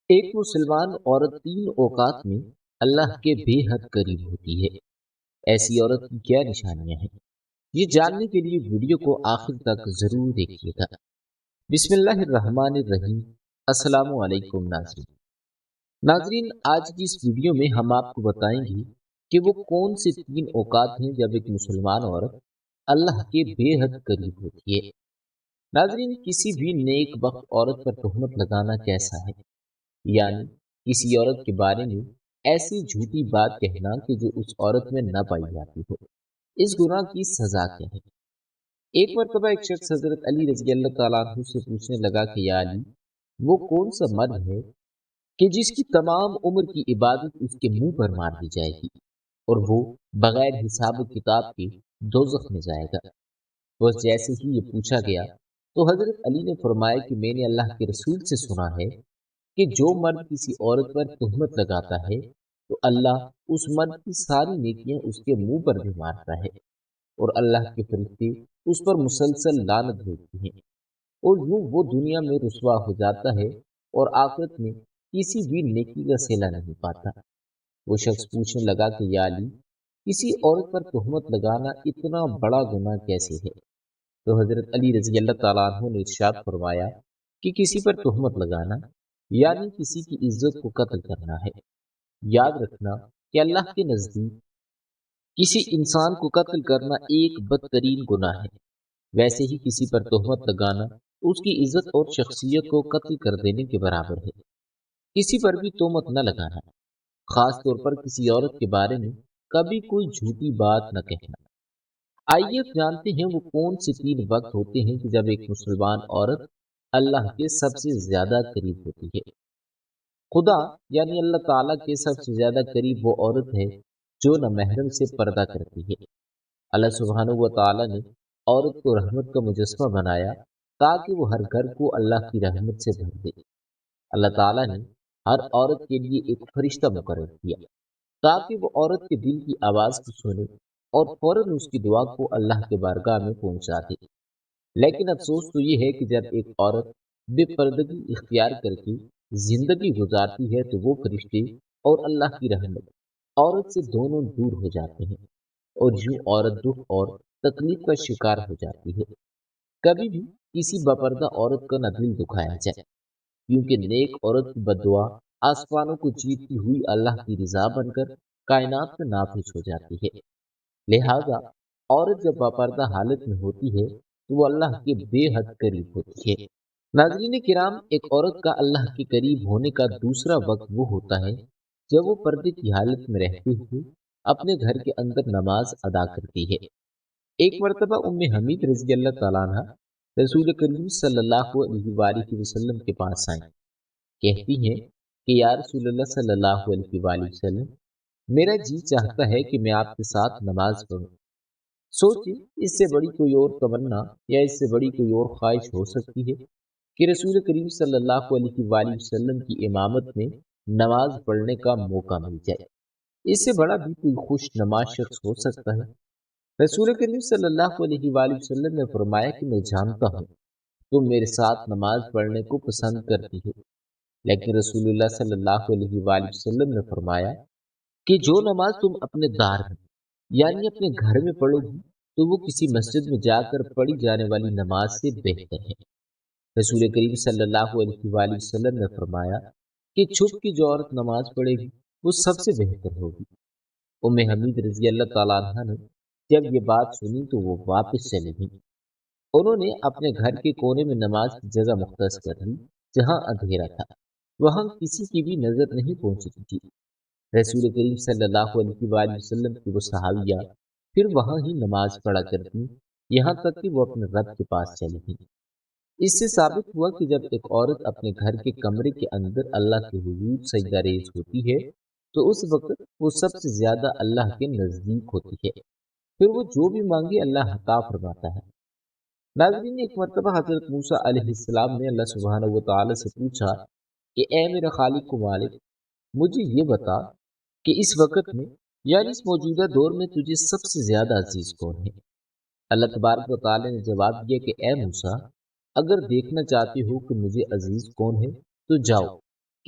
ایک مسلمان عورت 3 اوقات میں اللہ کے بے حد قریب ہوتی ہے۔ ایسی عورت کی کیا نشانیاں ہیں؟ یہ جاننے کے لیے ویڈیو کو آخر تک ضرور دیکھیے گا۔ بسم اللہ الرحمن الرحیم۔ السلام علیکم ناظرین، آج کی اس ویڈیو میں ہم آپ کو بتائیں گے کہ وہ کون سے 3 اوقات ہیں جب ایک مسلمان عورت اللہ کے بے حد قریب ہوتی ہے۔ ناظرین، کسی بھی نیک بخت عورت پر تہمت لگانا کیسا ہے؟ یعنی کسی عورت کے بارے میں ایسی جھوٹی بات کہنا کہ جو اس عورت میں نہ پائی جاتی ہو، اس گناہ کی سزا کیا ہے؟ ایک مرتبہ ایک شخص حضرت علی رضی اللہ تعالیٰ عنہ سے پوچھنے لگا کہ یا علی، وہ کون سا مرد ہے کہ جس کی تمام عمر کی عبادت اس کے منہ پر مار دی جائے گی اور وہ بغیر حساب و کتاب کے دوزخ میں جائے گا؟ بس جیسے ہی یہ پوچھا گیا تو حضرت علی نے فرمایا کہ میں نے اللہ کے رسول سے سنا ہے کہ جو مرد کسی عورت پر تہمت لگاتا ہے تو اللہ اس مرد کی ساری نیکیاں اس کے منہ پر بھی مارتا ہے اور اللہ کے فرشتے اس پر مسلسل لعنت بھیجتے ہیں، اور یوں وہ دنیا میں رسوا ہو جاتا ہے اور آخرت میں کسی بھی نیکی کا صلہ نہیں پاتا۔ وہ شخص پوچھنے لگا کہ یا علی، کسی عورت پر تہمت لگانا اتنا بڑا گناہ کیسے ہے؟ تو حضرت علی رضی اللہ تعالیٰ عنہ نے ارشاد فرمایا کہ کسی پر تہمت لگانا یعنی کسی کی عزت کو قتل کرنا ہے۔ یاد رکھنا کہ اللہ کے نزدیک کسی انسان کو قتل کرنا ایک بدترین گناہ ہے، ویسے ہی کسی پر تہمت لگانا اس کی عزت اور شخصیت کو قتل کر دینے کے برابر ہے۔ کسی پر بھی تہمت نہ لگانا، خاص طور پر کسی عورت کے بارے میں کبھی کوئی جھوٹی بات نہ کہنا۔ آئیے اب جانتے ہیں وہ کون سے 3 وقت ہوتے ہیں کہ جب ایک مسلمان عورت اللہ کے سب سے زیادہ قریب ہوتی ہے۔ خدا یعنی اللہ تعالیٰ کے سب سے زیادہ قریب وہ عورت ہے جو نہ محرم سے پردہ کرتی ہے۔ اللہ سبحانہ و تعالیٰ نے عورت کو رحمت کا مجسمہ بنایا تاکہ وہ ہر گھر کو اللہ کی رحمت سے بھر دے۔ اللہ تعالیٰ نے ہر عورت کے لیے ایک فرشتہ مقرر کیا تاکہ وہ عورت کے دل کی آواز کو سنے اور فوراً اس کی دعا کو اللہ کے بارگاہ میں پہنچا دے۔ لیکن افسوس تو یہ ہے کہ جب ایک عورت بے پردگی اختیار کر کے زندگی گزارتی ہے تو وہ فرشتے اور اللہ کی رحمت عورت سے دونوں دور ہو جاتے ہیں اور یوں عورت دکھ اور تکلیف کا شکار ہو جاتی ہے۔ کبھی بھی کسی بپردہ عورت کا نہ دل دکھایا جائے، کیونکہ نیک عورت کی بددعا آسمانوں کو چیرتی ہوئی اللہ کی رضا بن کر کائنات میں نافذ ہو جاتی ہے۔ لہذا عورت جب باپردہ حالت میں ہوتی ہے تو وہ اللہ کے بے حد قریب ہوتی ہے۔ ناظرین کرام، ایک عورت کا اللہ کے قریب ہونے کا دوسرا وقت وہ ہوتا ہے جب وہ پردے کی حالت میں رہتے ہوئے اپنے گھر کے اندر نماز ادا کرتی ہے۔ ایک مرتبہ ام حمید رضی اللہ تعالیٰ عنہ رسول کریم صلی اللہ علیہ وآلہ وسلم کے پاس آئیں۔ کہتی ہیں کہ یا رسول اللہ صلی اللہ علیہ وآلہ وسلم، میرا جی چاہتا ہے کہ میں آپ کے ساتھ نماز پڑھوں۔ سوچیں، اس سے بڑی کوئی اور تمنا یا اس سے بڑی کوئی اور خواہش ہو سکتی ہے کہ رسول کریم صلی اللہ علیہ وآلہ وسلم کی امامت میں نماز پڑھنے کا موقع مل جائے؟ اس سے بڑا بھی کوئی خوش نماز شخص ہو سکتا ہے؟ رسول کریم صلی اللہ علیہ وآلہ وسلم نے فرمایا کہ میں جانتا ہوں تم میرے ساتھ نماز پڑھنے کو پسند کرتی ہو، لیکن رسول اللہ صلی اللہ علیہ وآلہ وسلم نے فرمایا کہ جو نماز تم اپنے دار میں یعنی اپنے گھر میں پڑھو گی تو وہ کسی مسجد میں جا کر پڑھی جانے والی نماز سے بہتر ہے۔ رسول کریم صلی اللہ علیہ وآلہ وسلم نے فرمایا کہ چھپ کی جو عورت نماز پڑھے گی وہ سب سے بہتر ہوگی۔ ام حمید رضی اللہ تعالیٰ عنہ نے جب یہ بات سنی تو وہ واپس چلی گئی۔ انہوں نے اپنے گھر کے کونے میں نماز کی جگہ مختص کر لی جہاں اندھیرا تھا، وہاں کسی کی بھی نظر نہیں پہنچتی تھی۔ رسول کریم صلی اللہ علیہ وآلہ وسلم کی وہ صحابیہ پھر وہاں ہی نماز پڑھا کرتی یہاں تک کہ وہ اپنے رب کے پاس چلی گئی۔ اس سے ثابت ہوا کہ جب ایک عورت اپنے گھر کے کمرے کے اندر اللہ کے حضور سجدہ ریز ہوتی ہے تو اس وقت وہ سب سے زیادہ اللہ کے نزدیک ہوتی ہے، پھر وہ جو بھی مانگے اللہ عطا فرماتا ہے۔ ناظرین، ایک مرتبہ حضرت موسیٰ علیہ السلام نے اللہ سبحانہ و تعالی سے پوچھا کہ اے میرے خالق و مالک، مجھے یہ بتا کہ اس وقت میں یعنی اس موجودہ دور میں تجھے سب سے زیادہ عزیز کون ہے؟ اللہ تبارک و تعالی نے جواب دیا کہ اے موسیٰ، اگر دیکھنا چاہتے ہو کہ مجھے عزیز کون ہے تو جاؤ